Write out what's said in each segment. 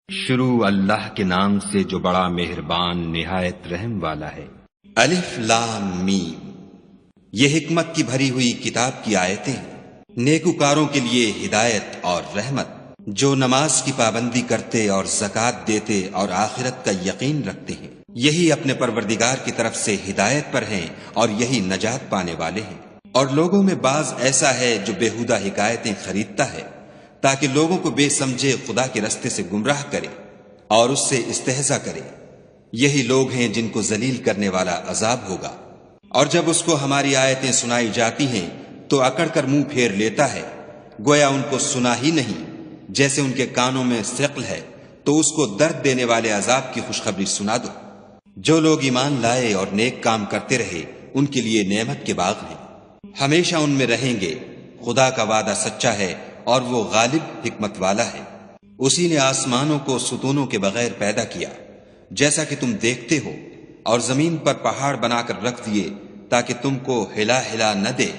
شروع اللہ کے نام سے جو بڑا مہربان نہایت رحم والا ہے۔ الف لام میم، یہ حکمت کی بھری ہوئی کتاب کی آیتیں ہیں، نیکوکاروں کے لیے ہدایت اور رحمت، جو نماز کی پابندی کرتے اور زکوٰۃ دیتے اور آخرت کا یقین رکھتے ہیں، یہی اپنے پروردگار کی طرف سے ہدایت پر ہیں اور یہی نجات پانے والے ہیں۔ اور لوگوں میں بعض ایسا ہے جو بےہودہ حکایتیں خریدتا ہے تاکہ لوگوں کو بے سمجھے خدا کے رستے سے گمراہ کرے اور اس سے استہزاء کرے، یہی لوگ ہیں جن کو ذلیل کرنے والا عذاب ہوگا۔ اور جب اس کو ہماری آیتیں سنائی جاتی ہیں تو اکڑ کر منہ پھیر لیتا ہے، گویا ان کو سنا ہی نہیں، جیسے ان کے کانوں میں ثقل ہے، تو اس کو درد دینے والے عذاب کی خوشخبری سنا دو۔ جو لوگ ایمان لائے اور نیک کام کرتے رہے ان کے لیے نعمت کے باغ ہیں، ہمیشہ ان میں رہیں گے۔ خدا کا وعدہ سچا ہے اور وہ غالب حکمت والا ہے۔ اسی نے آسمانوں کو ستونوں کے بغیر پیدا کیا جیسا کہ تم دیکھتے ہو، اور زمین پر پہاڑ بنا کر رکھ دیے تاکہ تم کو ہلا ہلا نہ دے،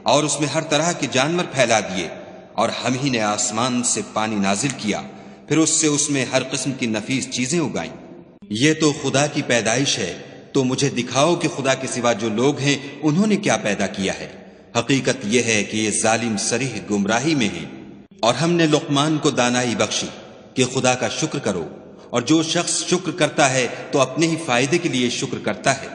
اور اس میں ہر طرح کے جانور پھیلا دیے، اور ہم ہی نے آسمان سے پانی نازل کیا، پھر اس میں ہر قسم کی نفیس چیزیں اگائیں۔ یہ تو خدا کی پیدائش ہے، تو مجھے دکھاؤ کہ خدا کے سوا جو لوگ ہیں انہوں نے کیا پیدا کیا ہے۔ حقیقت یہ ہے کہ یہ ظالم صریح گمراہی میں ہیں۔ اور ہم نے لقمان کو دانائی بخشی کہ خدا کا شکر کرو، اور جو شخص شکر کرتا ہے تو اپنے ہی فائدے کے لیے شکر کرتا ہے،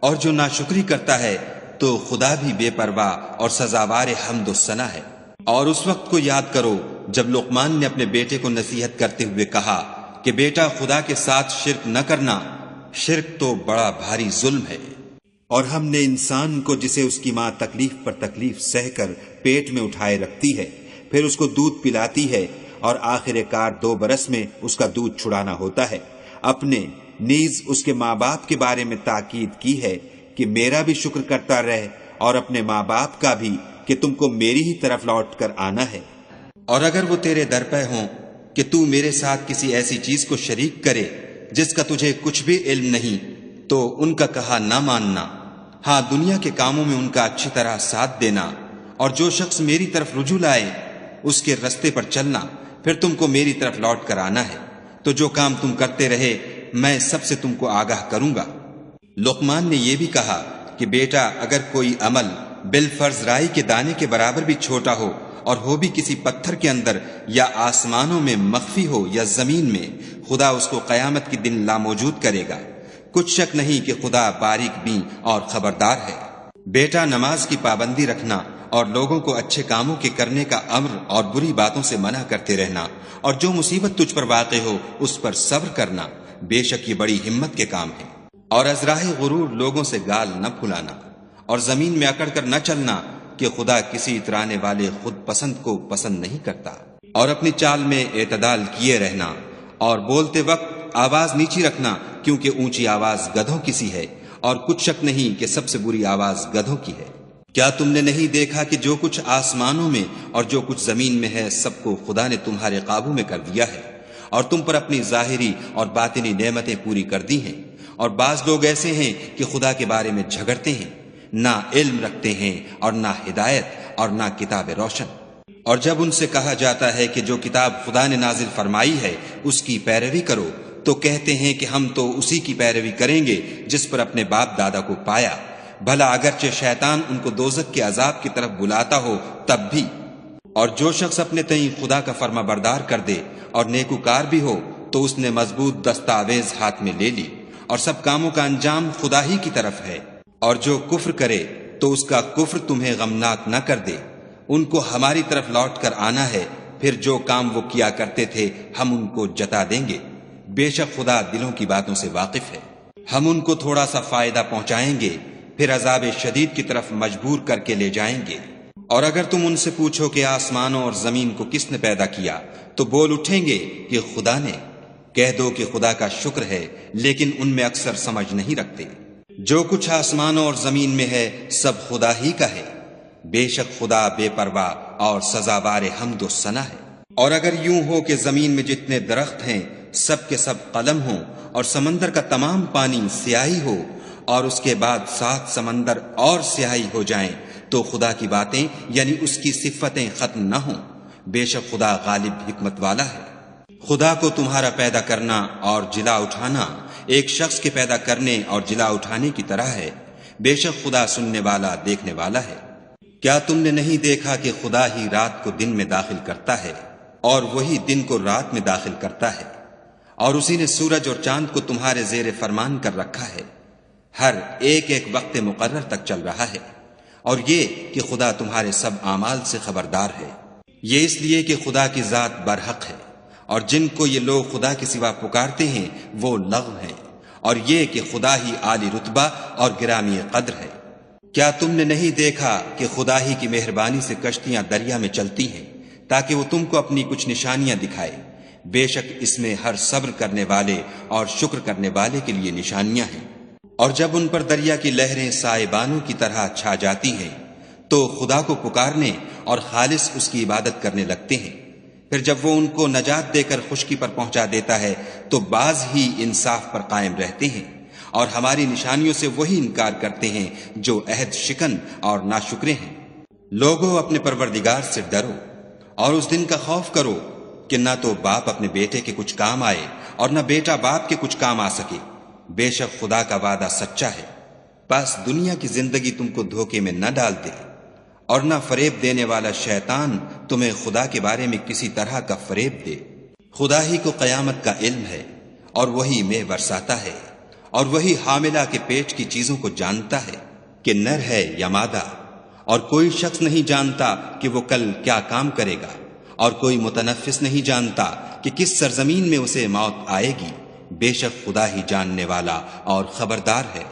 اور جو ناشکری کرتا ہے تو خدا بھی بے پرواہ اور سزاوار حمد و ثنا ہے۔ اور اس وقت کو یاد کرو جب لقمان نے اپنے بیٹے کو نصیحت کرتے ہوئے کہا کہ بیٹا، خدا کے ساتھ شرک نہ کرنا، شرک تو بڑا بھاری ظلم ہے۔ اور ہم نے انسان کو، جسے اس کی ماں تکلیف پر تکلیف سہ کر پیٹ میں اٹھائے رکھتی ہے، پھر اس کو دودھ پلاتی ہے، اور آخر کار 2 برس میں اس کا دودھ چھڑانا ہوتا ہے، اپنے نیز اس کے ماں باپ کے بارے میں تاکید کی ہے کہ میرا بھی شکر کرتا رہ، اور اپنے ماں باپ کا بھی، کہ تم کو میری ہی طرف لوٹ کر آنا ہے۔ اور اگر وہ تیرے در پہ ہوں کہ تو میرے ساتھ کسی ایسی چیز کو شریک کرے جس کا تجھے کچھ بھی علم نہیں، تو ان کا کہا نہ ماننا، ہاں دنیا کے کاموں میں ان کا اچھی طرح ساتھ دینا، اور جو شخص میری طرف رجوع لائے اس کے رستے پر چلنا، پھر تم کو میری طرف لوٹ کر آنا ہے، تو جو کام تم کرتے رہے میں سب سے تم کو آگاہ کروں گا۔ لقمان نے یہ بھی کہا کہ بیٹا، اگر کوئی عمل بالفرض رائی کے دانے کے برابر بھی چھوٹا ہو، اور ہو بھی کسی پتھر کے اندر یا آسمانوں میں مخفی ہو یا زمین میں، خدا اس کو قیامت کے دن لاموجود کرے گا۔ کچھ شک نہیں کہ خدا باریک بین اور خبردار ہے۔ بیٹا، نماز کی پابندی رکھنا اور لوگوں کو اچھے کاموں کے کرنے کا امر اور بری باتوں سے منع کرتے رہنا، اور جو مصیبت تجھ پر واقع ہو اس پر صبر کرنا، بے شک یہ بڑی ہمت کے کام ہے۔ اور از راہ غرور لوگوں سے گال نہ پھلانا، اور زمین میں اکڑ کر نہ چلنا، کہ خدا کسی اترانے والے خود پسند کو پسند نہیں کرتا۔ اور اپنی چال میں اعتدال کیے رہنا، اور بولتے وقت آواز نیچی رکھنا، کیونکہ اونچی آواز گدھوں کی سی ہے، اور کچھ شک نہیں کہ سب سے بری آواز گدھوں کی ہے۔ کیا تم نے نہیں دیکھا کہ جو کچھ آسمانوں میں اور جو کچھ زمین میں ہے سب کو خدا نے تمہارے قابو میں کر دیا ہے، اور تم پر اپنی ظاہری اور باطنی نعمتیں پوری کر دی ہیں۔ اور بعض لوگ ایسے ہیں کہ خدا کے بارے میں جھگڑتے ہیں، نہ علم رکھتے ہیں اور نہ ہدایت اور نہ کتاب روشن۔ اور جب ان سے کہا جاتا ہے کہ جو کتاب خدا نے نازل فرمائی ہے اس کی پیروی کرو، تو کہتے ہیں کہ ہم تو اسی کی پیروی کریں گے جس پر اپنے باپ دادا کو پایا، بھلا اگرچہ شیطان ان کو دوزخ کے عذاب کی طرف بلاتا ہو تب بھی۔ اور جو شخص اپنے تئیں خدا کا فرما بردار کر دے اور نیکوکار بھی ہو، تو اس نے مضبوط دستاویز ہاتھ میں لے لی، اور سب کاموں کا انجام خدا ہی کی طرف ہے۔ اور جو کفر کرے تو اس کا کفر تمہیں غمناک نہ کر دے، ان کو ہماری طرف لوٹ کر آنا ہے، پھر جو کام وہ کیا کرتے تھے ہم ان کو جتا دیں گے۔ بے شک خدا دلوں کی باتوں سے واقف ہے۔ ہم ان کو تھوڑا سا فائدہ پہنچائیں گے، پھر عذاب شدید کی طرف مجبور کر کے لے جائیں گے۔ اور اگر تم ان سے پوچھو کہ آسمانوں اور زمین کو کس نے پیدا کیا، تو بول اٹھیں گے کہ خدا نے۔ کہہ دو کہ خدا کا شکر ہے، لیکن ان میں اکثر سمجھ نہیں رکھتے۔ جو کچھ آسمانوں اور زمین میں ہے سب خدا ہی کا ہے، بے شک خدا بے پرواہ اور سزاوار حمد و ثنا ہے۔ اور اگر یوں ہو کہ زمین میں جتنے درخت ہیں سب کے سب قلم ہوں، اور سمندر کا تمام پانی سیاہی ہو، اور اس کے بعد 7 سمندر اور سیاہی ہو جائیں، تو خدا کی باتیں یعنی اس کی صفتیں ختم نہ ہوں۔ بے شک خدا غالب حکمت والا ہے۔ خدا کو تمہارا پیدا کرنا اور جلا اٹھانا ایک شخص کے پیدا کرنے اور جلا اٹھانے کی طرح ہے۔ بے شک خدا سننے والا دیکھنے والا ہے۔ کیا تم نے نہیں دیکھا کہ خدا ہی رات کو دن میں داخل کرتا ہے اور وہی دن کو رات میں داخل کرتا ہے، اور اسی نے سورج اور چاند کو تمہارے زیر فرمان کر رکھا ہے، ہر ایک ایک وقت مقرر تک چل رہا ہے، اور یہ کہ خدا تمہارے سب اعمال سے خبردار ہے۔ یہ اس لیے کہ خدا کی ذات برحق ہے، اور جن کو یہ لوگ خدا کے سوا پکارتے ہیں وہ لغو ہیں، اور یہ کہ خدا ہی عالی رتبہ اور گرامی قدر ہے۔ کیا تم نے نہیں دیکھا کہ خدا ہی کی مہربانی سے کشتیاں دریا میں چلتی ہیں تاکہ وہ تم کو اپنی کچھ نشانیاں دکھائے؟ بے شک اس میں ہر صبر کرنے والے اور شکر کرنے والے کے لیے نشانیاں ہیں۔ اور جب ان پر دریا کی لہریں سائبانوں کی طرح چھا جاتی ہیں تو خدا کو پکارنے اور خالص اس کی عبادت کرنے لگتے ہیں۔ پھر جب وہ ان کو نجات دے کر خشکی پر پہنچا دیتا ہے تو بعض ہی انصاف پر قائم رہتے ہیں، اور ہماری نشانیوں سے وہی انکار کرتے ہیں جو عہد شکن اور ناشکرے ہیں۔ لوگوں اپنے پروردگار سے ڈرو اور اس دن کا خوف کرو کہ نہ تو باپ اپنے بیٹے کے کچھ کام آئے اور نہ بیٹا باپ کے کچھ کام آ سکے۔ بے شک خدا کا وعدہ سچا ہے، بس دنیا کی زندگی تم کو دھوکے میں نہ ڈال دے، اور نہ فریب دینے والا شیطان تمہیں خدا کے بارے میں کسی طرح کا فریب دے۔ خدا ہی کو قیامت کا علم ہے، اور وہی مے برساتا ہے، اور وہی حاملہ کے پیٹ کی چیزوں کو جانتا ہے کہ نر ہے یا مادہ، اور کوئی شخص نہیں جانتا کہ وہ کل کیا کام کرے گا، اور کوئی متنفس نہیں جانتا کہ کس سرزمین میں اسے موت آئے گی۔ بے شک خدا ہی جاننے والا اور خبردار ہے۔